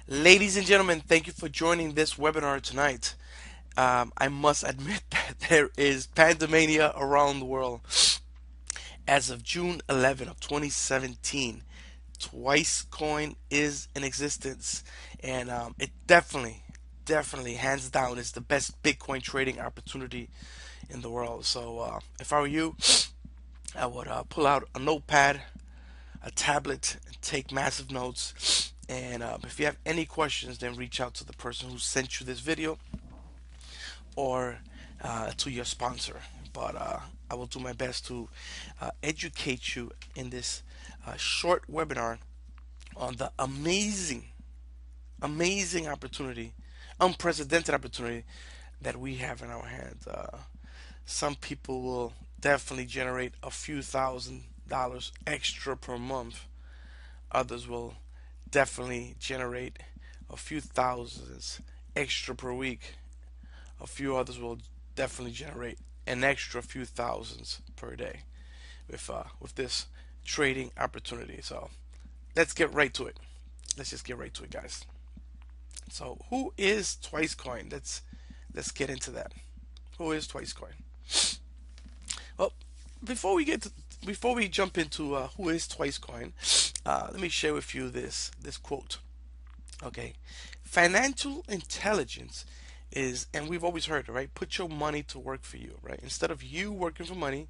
Ladies and gentlemen, thank you for joining this webinar tonight. I must admit that there is pandemania around the world. As of June 11 of 2017, Twicecoin is in existence, and it definitely, hands down, is the best Bitcoin trading opportunity in the world. So, if I were you, I would pull out a notepad, a tablet, and take massive notes. And if you have any questions, then reach out to the person who sent you this video or to your sponsor. But I will do my best to educate you in this short webinar on the amazing opportunity, unprecedented opportunity that we have in our hands. Some people will definitely generate a few $1,000s extra per month. Others will definitely generate a few thousands extra per week. A few others will definitely generate an extra few thousands per day with this trading opportunity. So let's get right to it. Let's just get right to it, guys. So who is Twicecoin? Let's get into that. Who is Twicecoin? Well, before we get to, before we jump into who is Twicecoin, let me share with you this quote. Okay, financial intelligence is, and we've always heard it, right? Put your money to work for you, right? Instead of you working for money,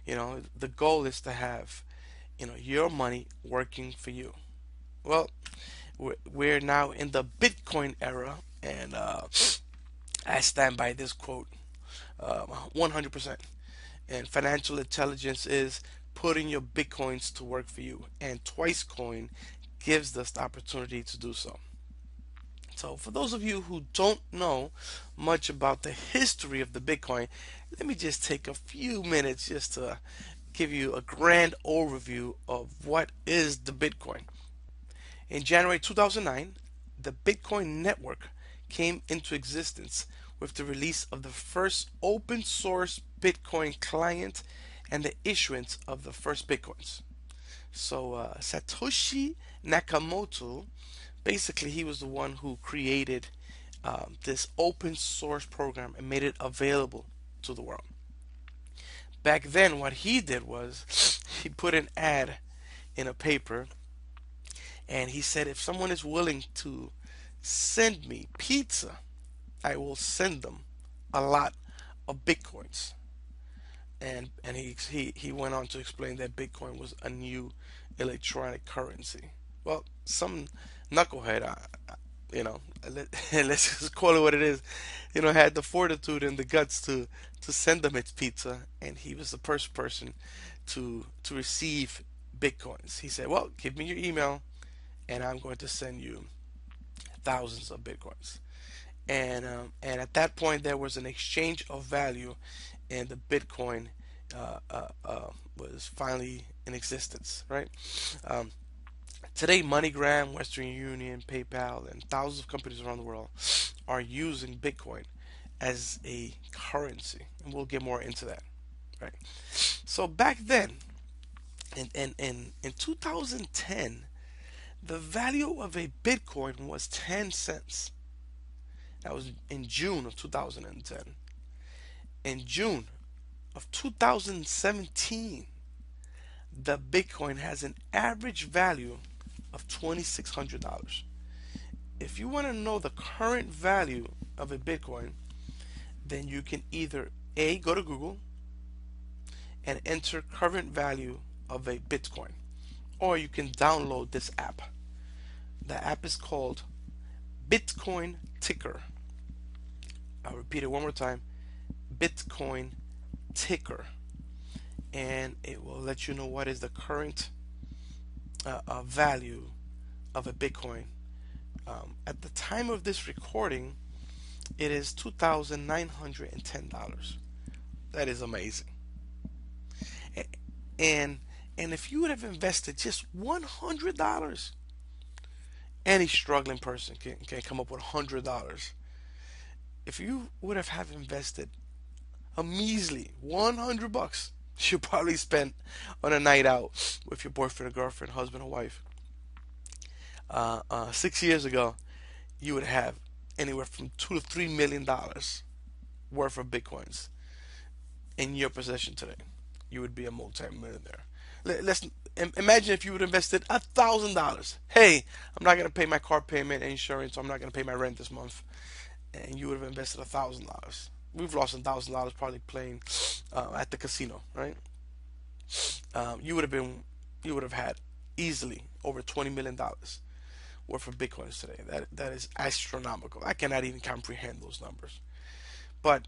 the goal is to have, your money working for you. Well, we're now in the Bitcoin era, and I stand by this quote 100%. And financial intelligence is putting your Bitcoins to work for you, and Twicecoin gives us the opportunity to do so. So, for those of you who don't know much about the history of the Bitcoin, let me just take a few minutes just to give you a grand overview of what is the Bitcoin. In January 2009, the Bitcoin network came into existence with the release of the first open source Bitcoin client and the issuance of the first Bitcoins. So, Satoshi Nakamoto, basically, he was the one who created this open source program and made it available to the world. Back then, what he did was he put an ad in a paper, and he said, if someone is willing to send me pizza, I will send them a lot of bitcoins. And he went on to explain that Bitcoin was a new electronic currency. Well, some knucklehead, you know, let's just call it what it is, had the fortitude and the guts to send them its pizza, and he was the first person to receive bitcoins. He said, "Well, give me your email, and I'm going to send you thousands of bitcoins." And at that point, there was an exchange of value, and the Bitcoin was finally in existence, right? Um, Today, MoneyGram, Western Union, PayPal, and thousands of companies around the world are using Bitcoin as a currency, and we'll get more into that, right? So back then, in 2010, the value of a Bitcoin was 10 cents. That was in June of 2010. In June of 2017, the Bitcoin has an average value of $2,600. If you want to know the current value of a Bitcoin, then you can either A, go to Google and enter current value of a Bitcoin, or you can download this app. The app is called Bitcoin Ticker. I'll repeat it one more time: Bitcoin Ticker. And it will let you know what is the current value of a Bitcoin. At the time of this recording, it is $2,910. That is amazing. And and if you would have invested just $100, any struggling person can come up with $100. If you would have invested a measly $100, you probably spent on a night out with your boyfriend or girlfriend, husband or wife, 6 years ago. you would have anywhere from $2 to $3 million worth of bitcoins in your possession today. You would be a multi-millionaire. Let's imagine if you would invested $1,000. Hey, I'm not gonna pay my car payment and insurance. So I'm not gonna pay my rent this month, and you would have invested $1,000. We've lost $1,000 probably playing at the casino, right? You would have been, you would have had easily over $20 million worth of bitcoins today. That is astronomical. I cannot even comprehend those numbers. But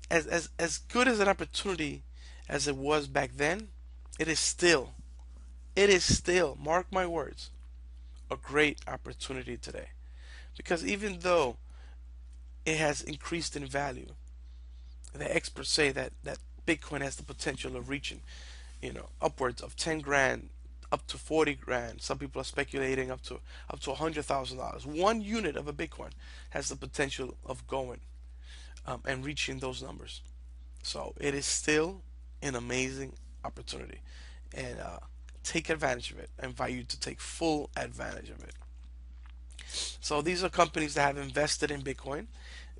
as good as an opportunity as it was back then, it is still, mark my words, a great opportunity today. Because even though it has increased in value, the experts say that Bitcoin has the potential of reaching, upwards of 10 grand, up to 40 grand. Some people are speculating up to $100,000. One unit of a Bitcoin has the potential of going and reaching those numbers. So it is still an amazing opportunity, and take advantage of it. I invite you to take full advantage of it. So these are companies that have invested in Bitcoin.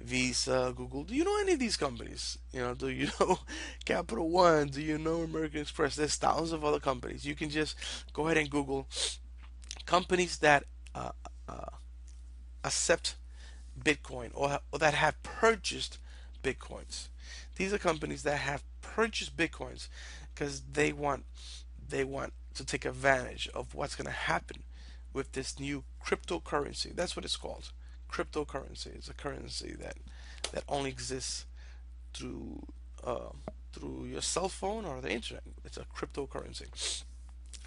Visa, Google. Do you know any of these companies? Do you know Capital One? Do you know American Express? There's thousands of other companies. You can just go ahead and Google companies that uh, uh, accept Bitcoin, or that have purchased Bitcoins. These are companies that have purchased Bitcoins because they want to take advantage of what's going to happen with this new cryptocurrency. That's what it's called. Cryptocurrency is a currency that only exists through uh, through your cell phone or the internet. It's a cryptocurrency.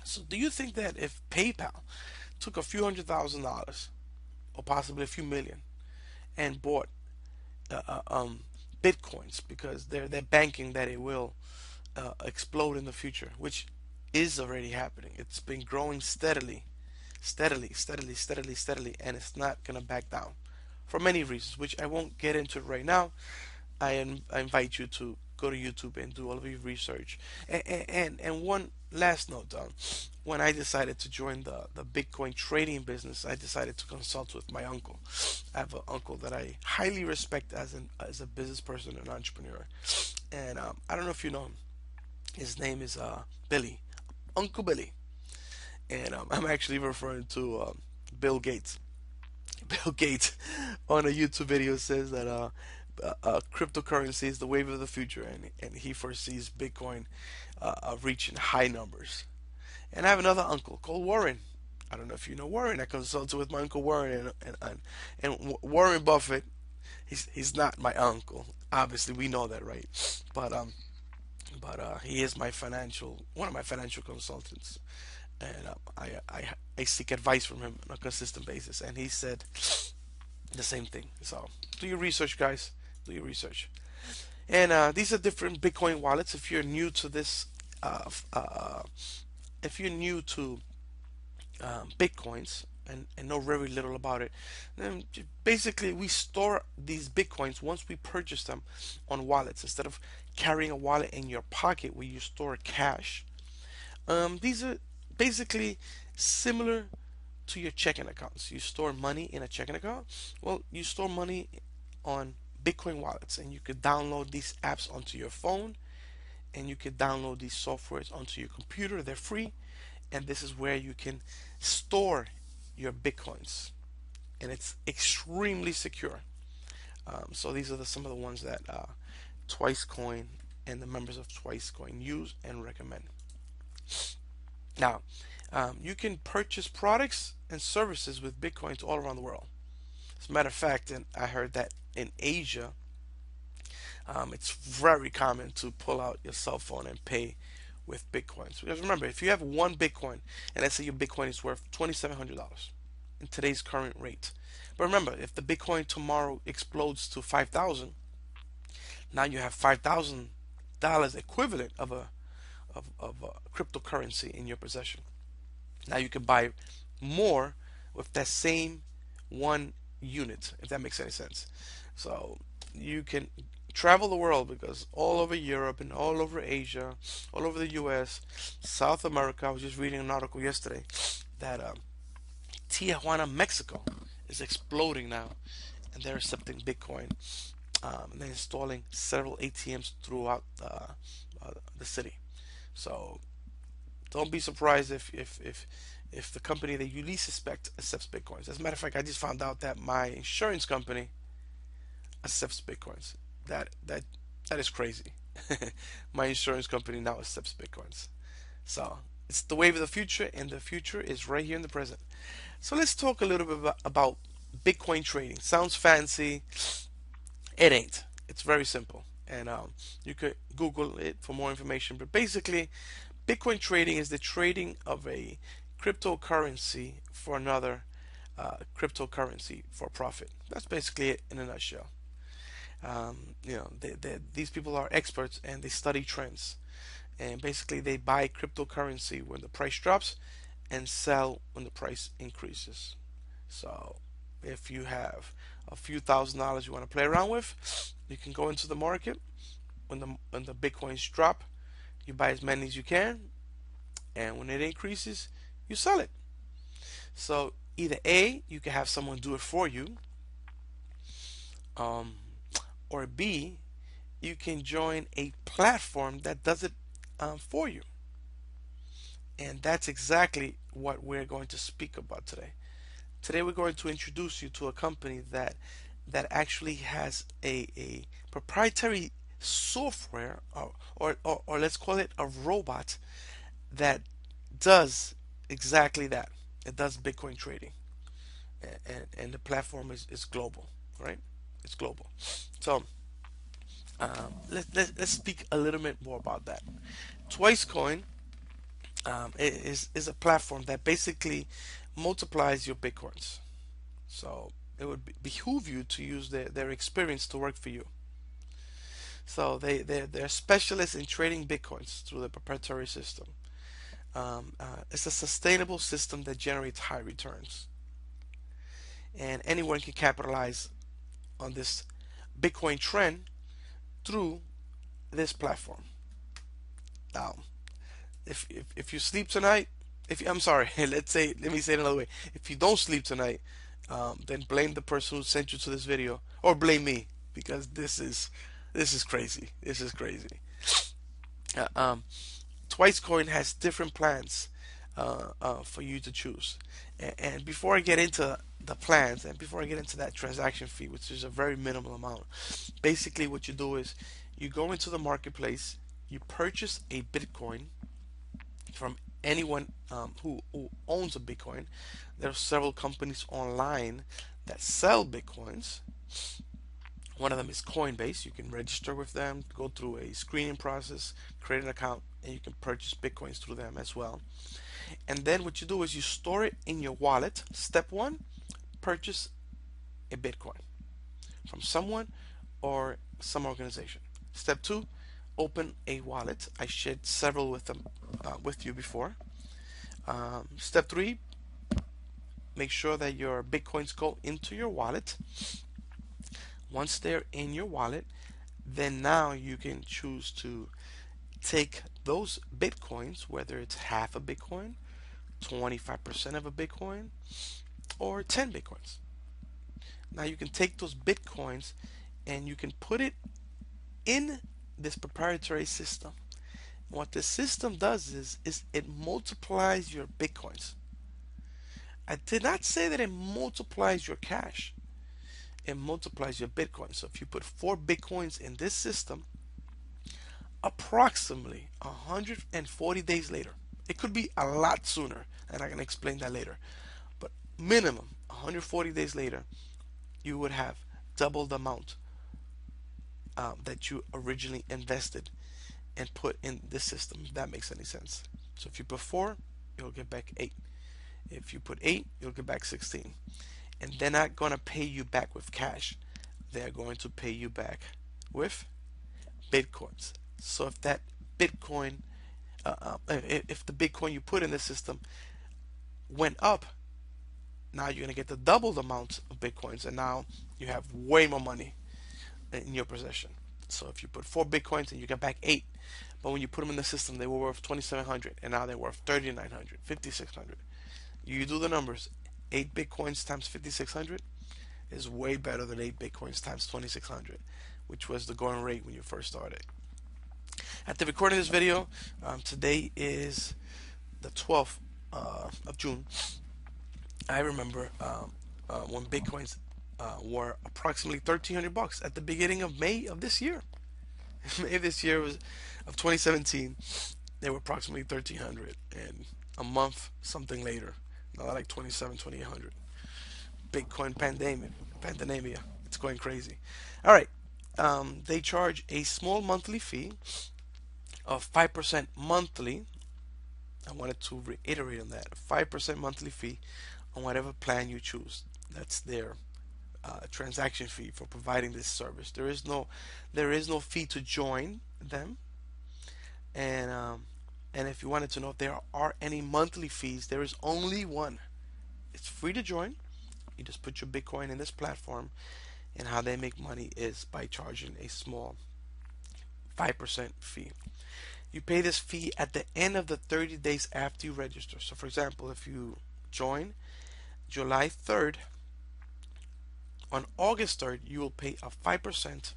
So, do you think that if PayPal took a few $100,000 or possibly a few million and bought uh, uh, um, bitcoins, because they're banking that it will explode in the future, which is already happening. It's been growing steadily, steadily, and it's not gonna back down for many reasons, which I won't get into right now. I invite you to go to YouTube and do all of your research. And one last note, when I decided to join the Bitcoin trading business, I decided to consult with my uncle. I have an uncle that I highly respect as a business person and entrepreneur. And I don't know if you know him. His name is Billy, Uncle Billy. And I'm actually referring to Bill Gates. Bill Gates on a YouTube video says that cryptocurrency is the wave of the future, and he foresees Bitcoin reaching high numbers. And I have another uncle called Warren. I don't know if you know Warren. I consulted with my uncle Warren, and Warren Buffett. He's not my uncle. Obviously, we know that, right? But he is my financial one of my financial consultants, and I seek advice from him on a consistent basis. And he said the same thing. So do your research, guys. Do your research. And these are different Bitcoin wallets. If you're new to this, uh, if you're new to Bitcoins and know very little about it, then basically we store these Bitcoins once we purchase them on wallets instead of carrying a wallet in your pocket where you store cash. These are basically similar to your checking accounts. You store money in a checking account. Well, you store money on Bitcoin wallets, and you could download these apps onto your phone, and you could download these softwares onto your computer. They're free, and this is where you can store your Bitcoins, and it's extremely secure. So these are some of the ones that Twicecoin and the members of Twicecoin use and recommend. Now, you can purchase products and services with Bitcoins all around the world. As a matter of fact, and I heard that in Asia, it's very common to pull out your cell phone and pay with Bitcoins. Because remember, if you have one Bitcoin, and let's say your Bitcoin is worth $2,700 in today's current rate. But remember, if the Bitcoin tomorrow explodes to 5,000, now you have $5,000 equivalent of a cryptocurrency in your possession. Now you can buy more with that same one unit, if that makes any sense. So you can travel the world, because all over Europe and all over Asia, all over the US, South America. I was just reading an article yesterday that Tijuana, Mexico is exploding now, and they're accepting Bitcoin. And they're installing several ATMs throughout the city. So don't be surprised if the company that you least suspect accepts Bitcoins. As a matter of fact, I just found out that my insurance company accepts Bitcoins. That that is crazy. My insurance company now accepts Bitcoins. So it's the wave of the future, and the future is right here in the present. So let's talk a little bit about Bitcoin trading. Sounds fancy. It ain't. It's very simple. And you could Google it for more information. But basically, Bitcoin trading is the trading of a cryptocurrency for another cryptocurrency for profit. That's basically it in a nutshell. These people are experts and they study trends. And basically, they buy cryptocurrency when the price drops and sell when the price increases. So, if you have a few $1,000s you want to play around with, you can go into the market when the bitcoins drop. You buy as many as you can, and when it increases, you sell it. So either A, you can have someone do it for you, um, or B, you can join a platform that does it for you. And that's exactly what we're going to speak about today. Today we're going to introduce you to a company that actually has a proprietary software, or let's call it a robot that does exactly that. It does Bitcoin trading, and the platform is global, right? It's global. So let's speak a little bit more about that. Twicecoin is a platform that basically multiplies your Bitcoins. So it would behoove you to use their experience to work for you. So they're specialists in trading Bitcoins through the proprietary system. It's a sustainable system that generates high returns, and anyone can capitalize on this Bitcoin trend through this platform. Now, if you sleep tonight, I'm sorry, let me say it another way. If you don't sleep tonight, then blame the person who sent you to this video, or blame me, because this is crazy. This is crazy. Uh, um, Twicecoin has different plans for you to choose. And before I get into the plans, and before I get into that transaction fee, which is a very minimal amount, basically what you do is you go into the marketplace, you purchase a Bitcoin from anyone who owns a Bitcoin. There are several companies online that sell Bitcoins. One of them is Coinbase. You can register with them, go through a screening process, create an account, and you can purchase Bitcoins through them as well. And then what you do is you store it in your wallet. Step one, purchase a Bitcoin from someone or some organization. Step two, open a wallet. I shared several with you before. Step three, make sure that your Bitcoins go into your wallet. Once they're in your wallet, then now you can choose to take those Bitcoins, whether it's half a Bitcoin, 25% of a Bitcoin, or 10 Bitcoins. Now you can take those Bitcoins and you can put it in this proprietary system. What this system does is it multiplies your Bitcoins. I did not say that it multiplies your cash. It multiplies your Bitcoin. So if you put 4 Bitcoins in this system, approximately 140 days later, it could be a lot sooner, and I can explain that later, but minimum 140 days later, you would have double the amount that you originally invested and put in this system, if that makes any sense. So if you put 4, you'll get back 8. If you put 8, you'll get back 16. And they're not going to pay you back with cash. They're going to pay you back with Bitcoins. So if that Bitcoin, if the Bitcoin you put in the system went up, now you're going to get the double the amount of Bitcoins, and now you have way more money in your possession. So if you put 4 Bitcoins and you get back 8, but when you put them in the system, they were worth 2,700, and now they're worth 3,900, 5,600. You do the numbers, 8 Bitcoins times 5,600 is way better than 8 Bitcoins times 2,600, which was the going rate when you first started. At the recording of this video, today is the 12th of June. I remember when Bitcoins were approximately 1,300 bucks at the beginning of May of this year. May of this year was of 2017. They were approximately 1,300, and a month something later, now like 27, 2,800. Bitcoin pandemia. It's going crazy. All right. They charge a small monthly fee of 5% monthly. I wanted to reiterate on that. A 5% monthly fee on whatever plan you choose. That's their transaction fee for providing this service. There is no fee to join them, and if you wanted to know if there are any monthly fees, there is only one. It's free to join. You just put your Bitcoin in this platform, and how they make money is by charging a small 5% fee. You pay this fee at the end of the 30 days after you register. So, for example, if you join July 3rd, on August 3rd, you will pay a 5%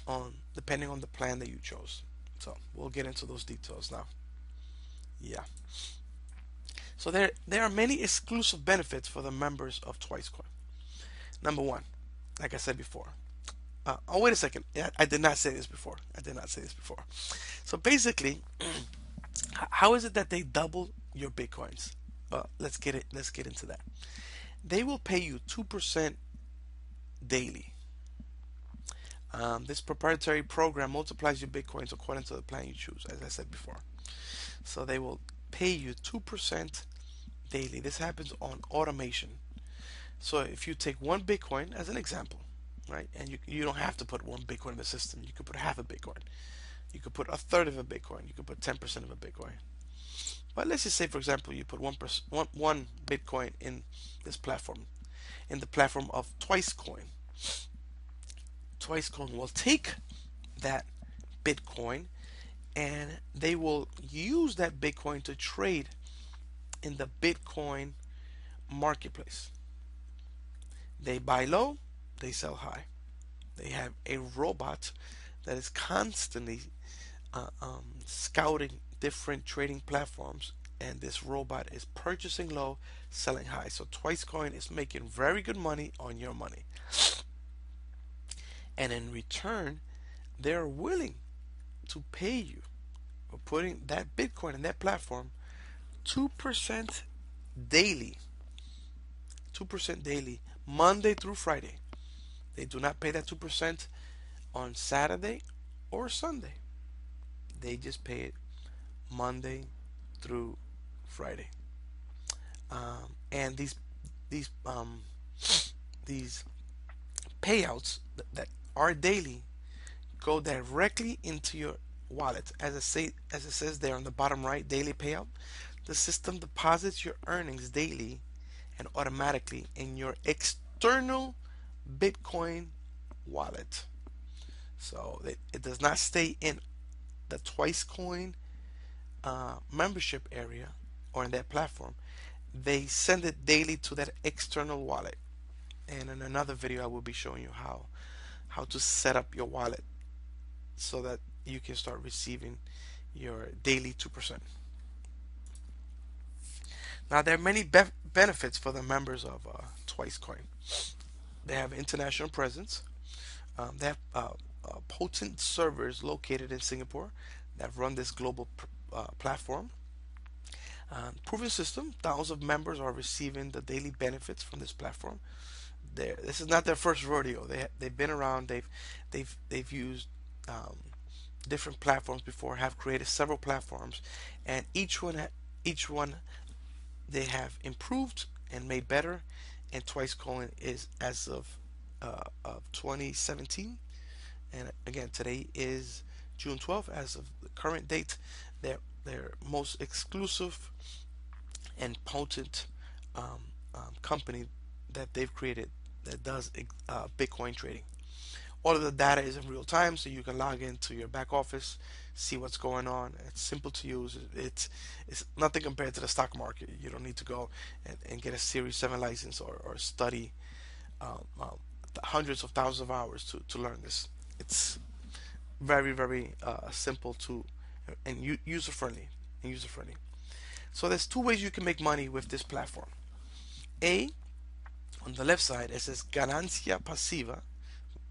on depending on the plan that you chose. So we'll get into those details now. Yeah. So there are many exclusive benefits for the members of Twicecoin. Number one, like I said before. Oh, wait a second. Yeah, I did not say this before. So basically, how is it that they double your Bitcoins? Let's get into that. They will pay you 2% daily. This proprietary program multiplies your Bitcoins according to the plan you choose, as I said before. So they will pay you 2% daily. This happens on automation. So if you take one Bitcoin as an example, right, and you don't have to put one Bitcoin in the system. You could put half a Bitcoin. You could put a third of a Bitcoin. You could put 10% of a Bitcoin. But let's just say, for example, you put one Bitcoin in this platform, in the platform of Twicecoin. Twicecoin will take that Bitcoin and they will use that Bitcoin to trade in the Bitcoin marketplace. They buy low, they sell high. They have a robot that is constantly scouting different trading platforms, and this robot is purchasing low, selling high. So Twicecoin is making very good money on your money. And in return, they're willing to pay you for putting that Bitcoin in that platform 2% daily. 2% daily, Monday through Friday. They do not pay that 2% on Saturday or Sunday. They just pay it Monday through Friday. And these payouts that are daily go directly into your wallet. As it says there on the bottom right, daily payout. The system deposits your earnings daily and automatically in your external Bitcoin wallet. So it does not stay in the Twicecoin membership area or in that platform. They send it daily to that external wallet. And in another video, I will be showing you how to set up your wallet so that you can start receiving your daily 2%. Now, there are many benefits for the members of Twicecoin. They have international presence. They have potent servers located in Singapore that run this global platform. Proven system. Thousands of members are receiving the daily benefits from this platform. This is not their first rodeo. They've been around. They've used different platforms before. Have created several platforms, and each one they have improved and made better. And Twicecoin is as of 2017, and again today is June 12th. As of the current date, their most exclusive and potent company that they've created that does Bitcoin trading. All of the data is in real time, so you can log into your back office, see what's going on. It's simple to use. It's nothing compared to the stock market. You don't need to go and get a Series 7 license or study hundreds of thousands of hours to learn this. It's very, very simple to and user friendly. So there's two ways you can make money with this platform. A, on the left side, it says ganancia pasiva.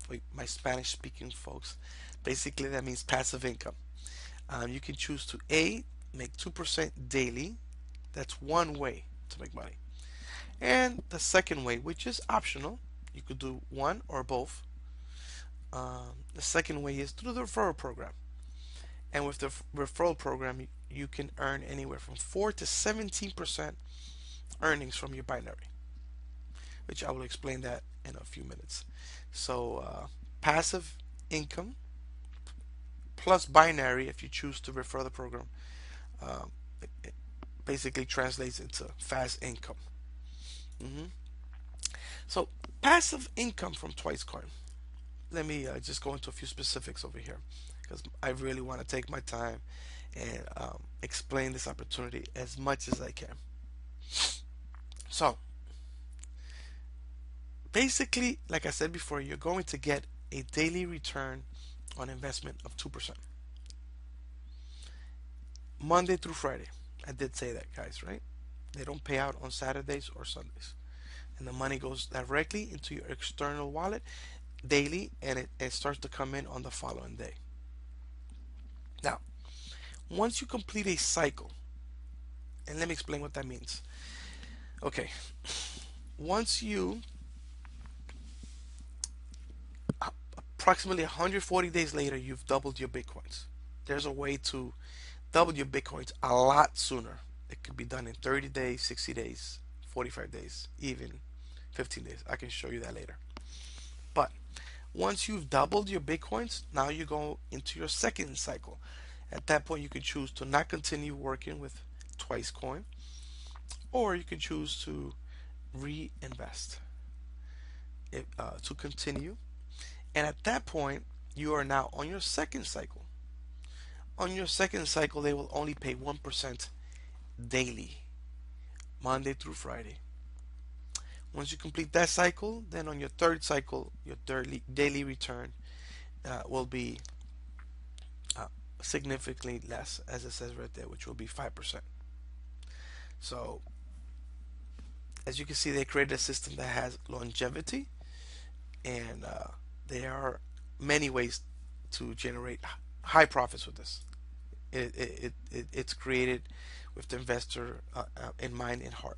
For my Spanish speaking folks, basically that means passive income. You can choose to A, make 2% daily. That's one way to make money. And the second way, which is optional, you could do one or both. The second way is through the referral program. And with the referral program, you can earn anywhere from 4 to 17% earnings from your binary, which I will explain that in a few minutes. So passive income plus binary, if you choose to refer the program, it basically translates into fast income. hmm So passive income from Twicecoin. Let me just go into a few specifics over here because I really want to take my time and explain this opportunity as much as I can. So basically, like I said before, you're going to get a daily return on investment of 2%. Monday through Friday. I did say that, guys, right? They don't pay out on Saturdays or Sundays. And the money goes directly into your external wallet daily, and it starts to come in on the following day. Now, once you complete a cycle, and let me explain what that means. Okay, once you approximately 140 days later, you've doubled your bitcoins. There's a way to double your bitcoins a lot sooner. It could be done in 30 days, 60 days, 45 days, even 15 days. I can show you that later. But once you've doubled your bitcoins, now you go into your second cycle. At that point, you can choose to not continue working with Twicecoin, or you can choose to reinvest to continue. And at that point, you are now on your second cycle. On your second cycle, they will only pay 1% daily, Monday through Friday. Once you complete that cycle, then on your third cycle, your daily return will be significantly less, as it says right there, which will be 5%. So, as you can see, they created a system that has longevity, and there are many ways to generate high profits with this. It's created with the investor in mind and heart.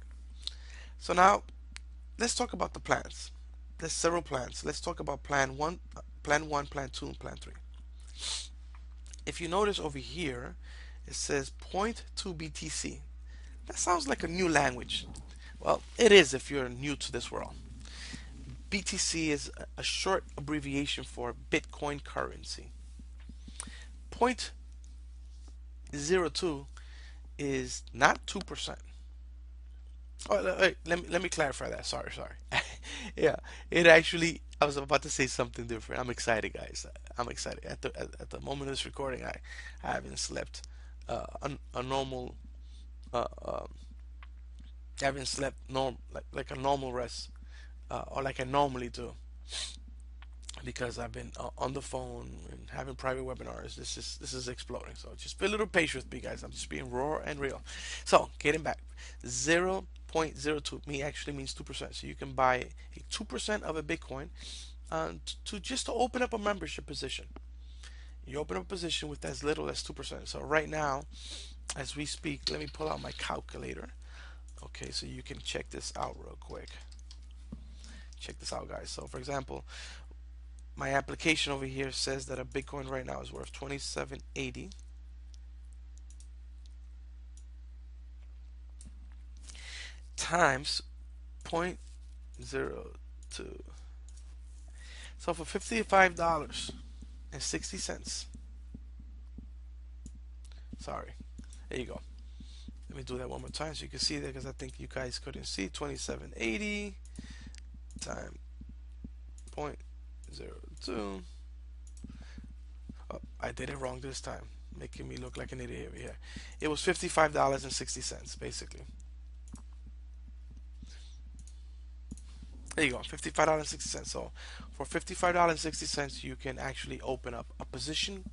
So now let's talk about the plans. There's several plans. Let's talk about plan 1, plan 2, and plan 3. If you notice over here, it says 0.2 BTC. That sounds like a new language. Well, it is if you're new to this world. BTC is a short abbreviation for Bitcoin currency. 0.02 is not 2%. Oh, wait, let me clarify that. Sorry. Yeah, it actually. I was about to say something different. I'm excited, guys. I'm excited. At the moment of this recording, I haven't slept a normal. Uh, um, I haven't slept like a normal rest or like I normally do because I've been on the phone and having private webinars. This is exploding. So just be a little patient with me, guys. I'm just being raw and real. So getting back, 0.02 actually means 2%. So you can buy a 2% of a Bitcoin to open up a membership position. You open up a position with as little as 2%. So right now, as we speak, let me pull out my calculator. Okay, so you can check this out real quick. Check this out, guys. So for example, my application over here says that a Bitcoin right now is worth 2780 times 0.02. So for $55.60. Sorry. There you go. Let me do that one more time so you can see that because I think you guys couldn't see. 2780 times 0.02. Oh, I did it wrong this time, making me look like an idiot over here. It was $55.60 basically. There you go, $55.60. So for $55.60, you can actually open up a position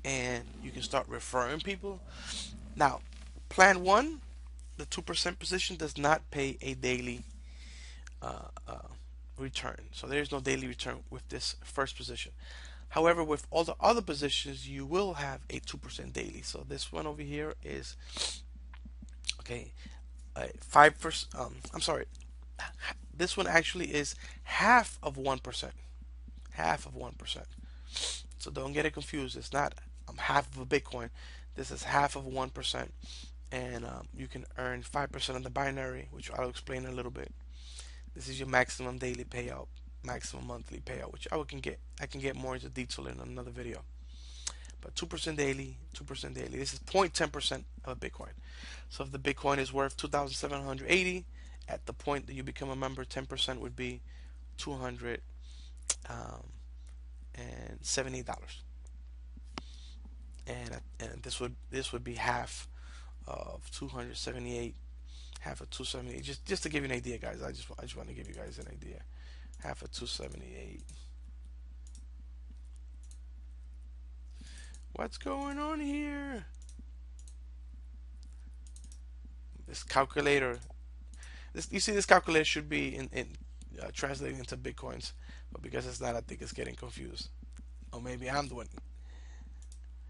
and you can start referring people. Now, plan one, the 2% position does not pay a daily uh, uh, return. So there is no daily return with this first position. However, with all the other positions, you will have a 2% daily. So this one over here is okay, 5%. I'm sorry. This one actually is half of 1%. Half of 1%. So don't get it confused. It's not half of a Bitcoin. This is half of 1%, and you can earn 5% on the binary, which I'll explain in a little bit. This is your maximum daily payout, maximum monthly payout, which I can get more into detail in another video. But 2% daily, 2% daily. This is 0.10% of a Bitcoin. So if the Bitcoin is worth 2,780, at the point that you become a member, 10% would be $270. And this would be half of 278, half of 278. Just to give you an idea, guys. I just want to give you guys an idea. Half of 278. What's going on here? This calculator. You see, this calculator should be in translating into bitcoins, but because it's not, I think it's getting confused. Or maybe I'm the one.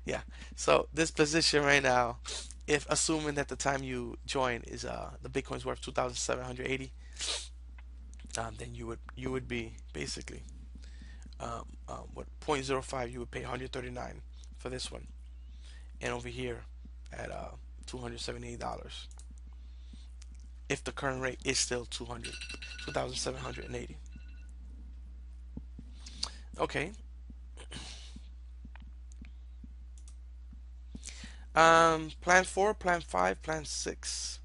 Yeah. So this position right now, if assuming that the time you join is the Bitcoin's worth 2,780, then you would be basically what 0.05, you would pay 139 for this one, and over here at $278 if the current rate is still 2,780. Okay. Plan 4, plan 5, plan 6.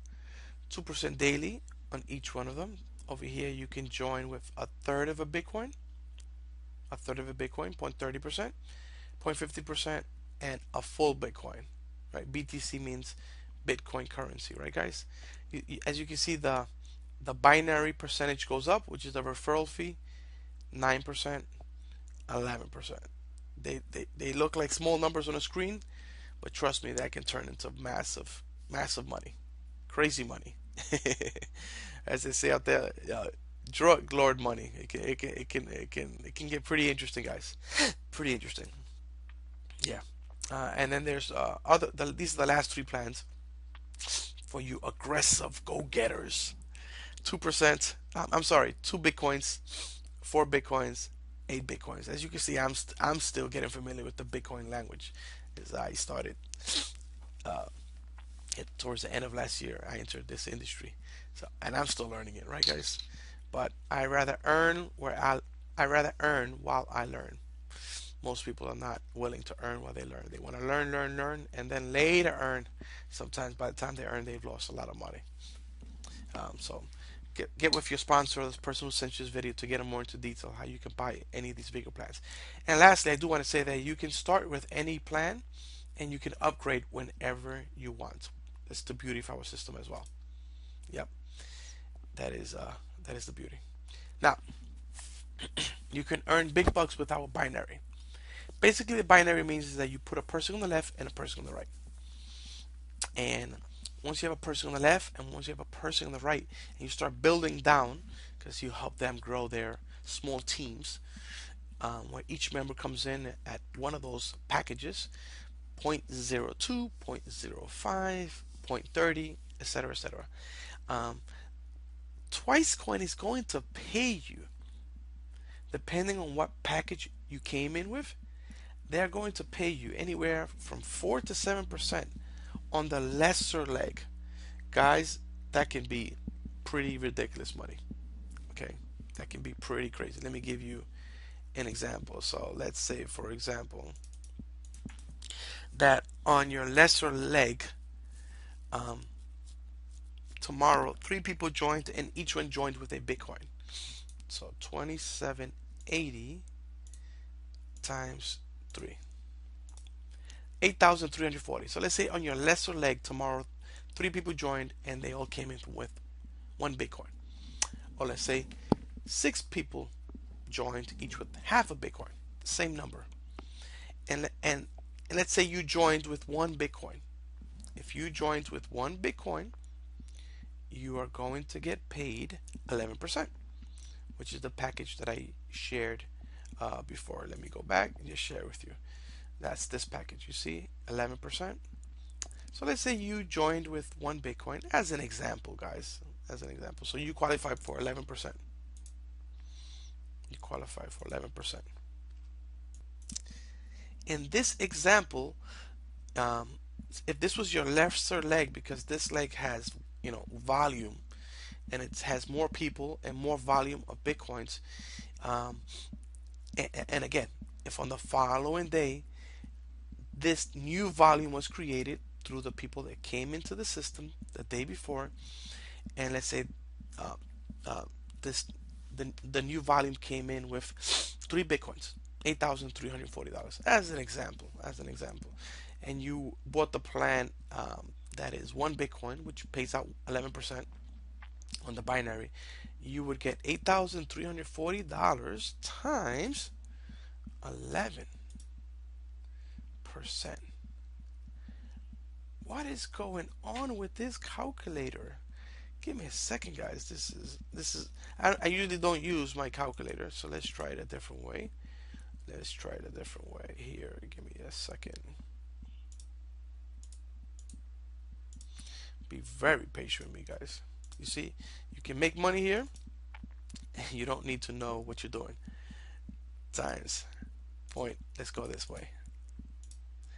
2% daily on each one of them. Over here, you can join with a third of a Bitcoin, 0.30%, 0.50%, and a full Bitcoin. Right? BTC means Bitcoin currency, right, guys? As you can see, the binary percentage goes up, which is the referral fee, 9%, 11%. They look like small numbers on a screen, but trust me, that can turn into massive money, crazy money. As they say out there, drug lord money. It can get pretty interesting, guys. Pretty interesting. Yeah. And then there's these are the last three plans for you aggressive go-getters. 2%. I'm sorry, 2 Bitcoins, 4 Bitcoins, 8 Bitcoins. As you can see, I'm still getting familiar with the Bitcoin language, as I started uh, towards the end of last year. I entered this industry, so and I'm still learning it, right, guys? But I rather earn while I learn. Most people are not willing to earn while they learn. They want to learn, and then later earn. Sometimes by the time they earn, they've lost a lot of money. So get with your sponsor, this person who sent you this video, to get more into detail how you can buy any of these bigger plans. And lastly, I do want to say that you can start with any plan and you can upgrade whenever you want. That's the beauty of our system as well. Yep, that is the beauty. Now, you can earn big bucks with our binary. Basically, the binary means is that you put a person on the left and a person on the right. And once you have a person on the left and once you have a person on the right, and you start building down, because you help them grow their small teams, where each member comes in at one of those packages, 0.02, 0.05, 0.30, etc., etc. Twicecoin is going to pay you, depending on what package you came in with. They're going to pay you anywhere from 4 to 7% on the lesser leg. Guys, that can be pretty ridiculous money. Okay, that can be pretty crazy. Let me give you an example. So let's say, for example, that on your lesser leg, tomorrow 3 people joined and each one joined with a Bitcoin. So 2780 times 3. 8,340. So let's say on your lesser leg tomorrow, 3 people joined and they all came in with 1 Bitcoin. Or let's say 6 people joined, each with half a Bitcoin, the same number. And let's say you joined with 1 Bitcoin. If you joined with 1 Bitcoin, you are going to get paid 11%, which is the package that I shared before. Let me go back and just share with you. That's this package. You see, 11%. So let's say you joined with 1 Bitcoin as an example, guys. As an example. So you qualify for 11%. You qualify for 11%. In this example, if this was your lesser leg, because this leg has, volume, and it has more people and more volume of Bitcoins, and again, if on the following day this new volume was created through the people that came into the system the day before, and let's say uh, uh, this the new volume came in with 3 Bitcoins, $8,340, as an example, and you bought the plan that is 1 Bitcoin, which pays out 11% on the binary, you would get $8,340 times 11%. What is going on with this calculator? Give me a second, guys. This is I usually don't use my calculator, so let's try it a different way. Let's try it a different way here. Give me a second. Be very patient with me, guys. You see, you can make money here, and you don't need to know what you're doing. Times point. Let's go this way.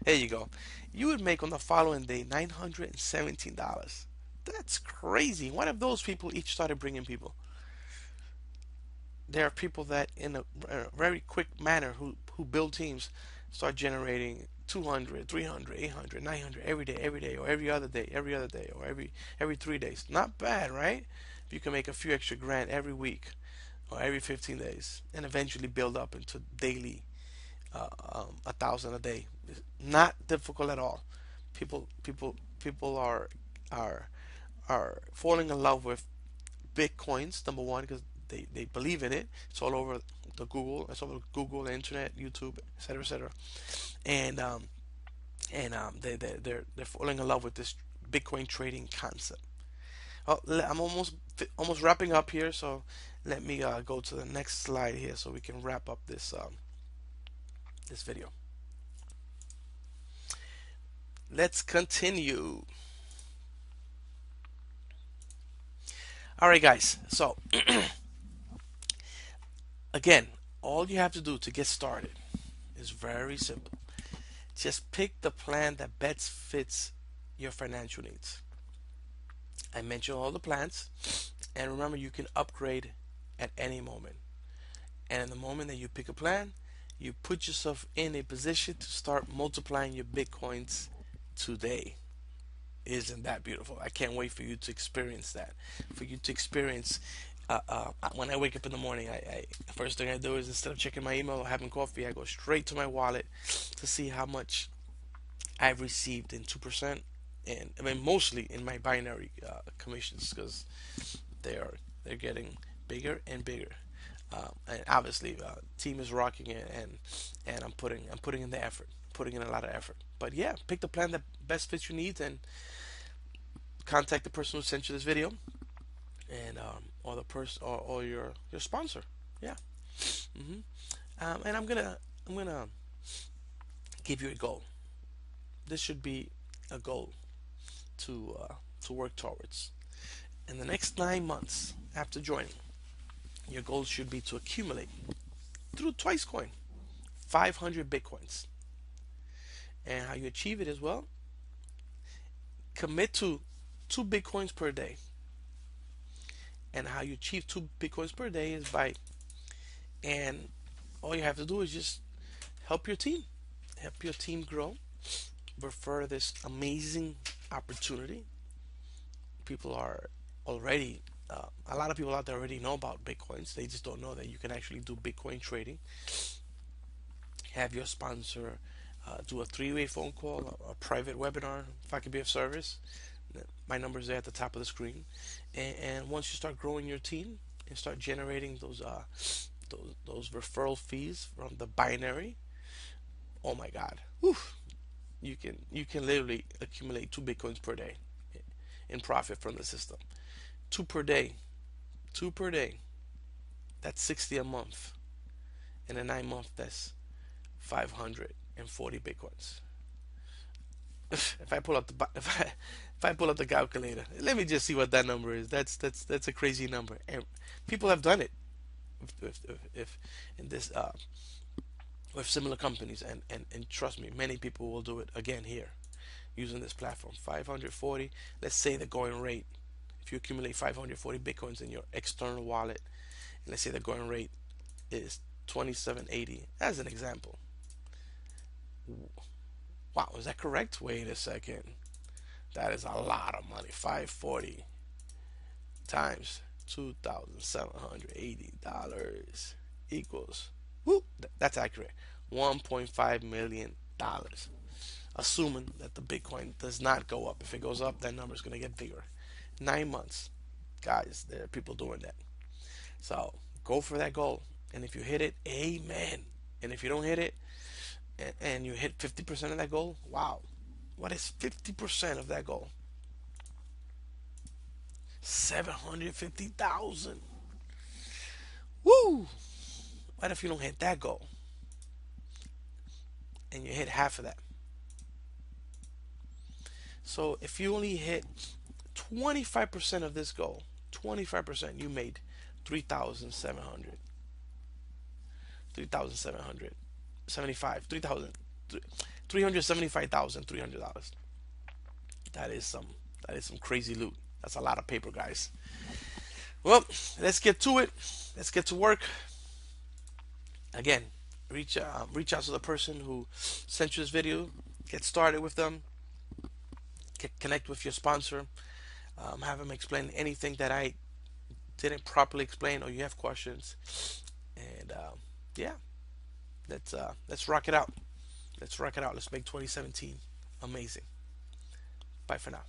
There you go. You would make on the following day $917. That's crazy. What if those people each started bringing people? There are people that in a very quick manner who build teams start generating 200, 300, 800, 900 every day, or every other day, or every 3 days. Not bad, right? If you can make a few extra grand every week or every 15 days and eventually build up into daily 1,000 a day. It's not difficult at all. People are falling in love with Bitcoins, number one, because they believe in it. It's all over the Google. It's all over Google, the internet, YouTube, etc., etc. And they're falling in love with this Bitcoin trading concept. Well, I'm almost wrapping up here, so let me go to the next slide here so we can wrap up this video. Let's continue. All right, guys. So again, all you have to do to get started is very simple. Just pick the plan that best fits your financial needs. I mentioned all the plans, and remember, you can upgrade at any moment. And in the moment that you pick a plan, you put yourself in a position to start multiplying your Bitcoins today. Isn't that beautiful? I can't wait for you to experience that. For you to experience when I wake up in the morning, I first thing I do is, instead of checking my email or having coffee, I go straight to my wallet to see how much I've received in 2%, and I mean mostly in my binary commissions, because they're getting bigger and bigger. And obviously, team is rocking it, and I'm putting in the effort, putting in a lot of effort. But yeah, pick the plan that best fits your needs, and contact the person who sent you this video, and or the person, or your sponsor. Yeah. hmm and I'm gonna give you a goal. This should be a goal to work towards. In the next 9 months after joining, your goal should be to accumulate through Twicecoin 500 Bitcoins. And how you achieve it as well, commit to 2 Bitcoins per day. And how you achieve 2 Bitcoins per day is and all you have to do is just help your team grow, refer this amazing opportunity. People are already, a lot of people out there already know about Bitcoins. They just don't know that you can actually do Bitcoin trading. have your sponsor do a three-way phone call, a private webinar, if I could be of service. My number is there at the top of the screen. And once you start growing your team and start generating those referral fees from the binary, oh my God, whew, you can literally accumulate 2 Bitcoins per day in profit from the system. Two per day, two per day. That's 60 a month. In a 9 month, that's 540 Bitcoins. If I pull up the if I pull up the calculator, let me just see what that number is. That's a crazy number, and people have done it if in this with similar companies, and trust me, many people will do it again here using this platform. 540. Let's say the going rate. If you accumulate 540 Bitcoins in your external wallet, and let's say the going rate is 2780, as an example. Wow, is that correct? Wait a second. That is a lot of money. 540 times $2,780 equals, whoop, that's accurate, $1.5 million. Assuming that the Bitcoin does not go up. If it goes up, that number is going to get bigger. 9 months. Guys, there are people doing that. So go for that goal. And if you hit it, amen. And if you don't hit it, and you hit 50% of that goal, wow. What is 50% of that goal? 750,000. Woo! What if you don't hit that goal? And you hit half of that. So if you only hit 25% of this goal, 25%, you made 3,700. 3,775. $375,300. That is some crazy loot. That's a lot of paper, guys. Well, let's get to it. Let's get to work. Again, reach out to the person who sent you this video. Get started with them. Connect with your sponsor. Have them explain anything that I didn't properly explain, or you have questions. And yeah, let's rock it out. Let's rock it out. Let's make 2017 amazing. Bye for now.